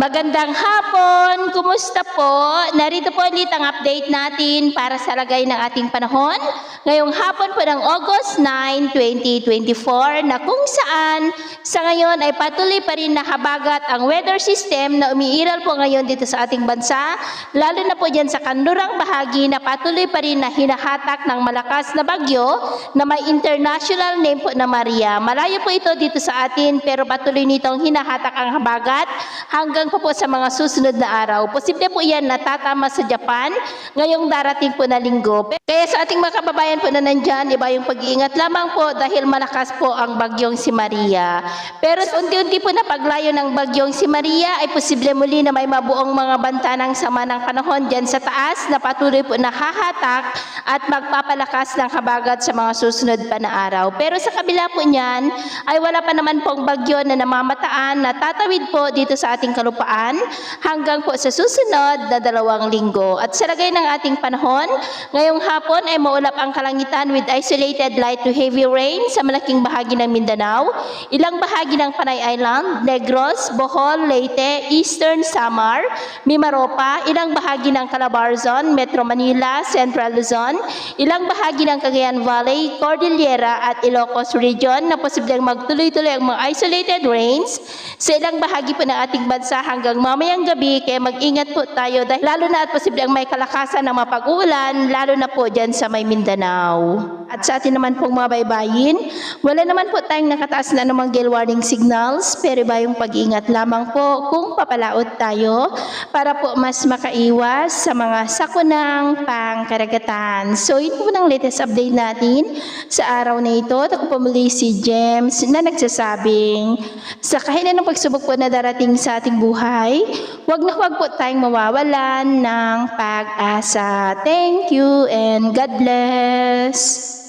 Magandang hapon! Kumusta po? Narito po ulit ang update natin para sa lagay ng ating panahon. Ngayong hapon po ng August 9, 2024 na kung saan sa ngayon ay patuloy pa rin nakabagat ang weather system na umiiral po ngayon dito sa ating bansa. Lalo na po dyan sa kanlurang bahagi na patuloy pa rin na hinahatak ng malakas na bagyo na may international name po na Maria. Malayo po ito dito sa atin pero patuloy nitong hinahatak ang habagat hanggang po sa mga susunod na araw. Posible po yan natatama sa Japan ngayong darating po na linggo. Kaya sa ating mga kababayan po na nandyan, iba yung pag-iingat lamang po dahil malakas po ang bagyong si Maria. Pero unti-unti po na paglayo ng bagyong si Maria ay posible muli na may mabuong mga banta ng sama ng panahon dyan sa taas na patuloy po nahahatak at magpapalakas ng habagat sa mga susunod pa na araw. Pero sa kabila po niyan ay wala pa naman pong bagyo na namamataan na tatawid po dito sa ating kalupaan hanggang po sa susunod na 2 linggo. At sa lagay ng ating panahon, ngayong hapon ay maulap ang kalangitan with isolated light to heavy rain sa malaking bahagi ng Mindanao, ilang bahagi ng Panay Island, Negros, Bohol, Leyte, Eastern Samar, Mimaropa, ilang bahagi ng Calabarzon, Metro Manila, Central Luzon, ilang bahagi ng Cagayan Valley, Cordillera at Ilocos Region na posibleng magtuloy-tuloy ang mga isolated rains sa ilang bahagi po ng ating bansa hanggang mamayang gabi, kaya mag-ingat po tayo dahil lalo na at posibleng may kalakasan ng mapag-ulan, lalo na po dyan sa may Mindanao. At sa atin naman pong mga baybayin, wala naman po tayong nakataas na anumang gale warning signals, pero iba yung pag-ingat lamang po kung papalaot tayo para po mas makaiwas sa mga sakunang pangkaragatan. So yun po ng latest update natin sa araw na ito. Ako po muli si James na nagsasabing sa kahinan ng pagsubok po na darating sa ating buhay, huwag po tayong mawawalan ng pag-asa. Thank you and God bless.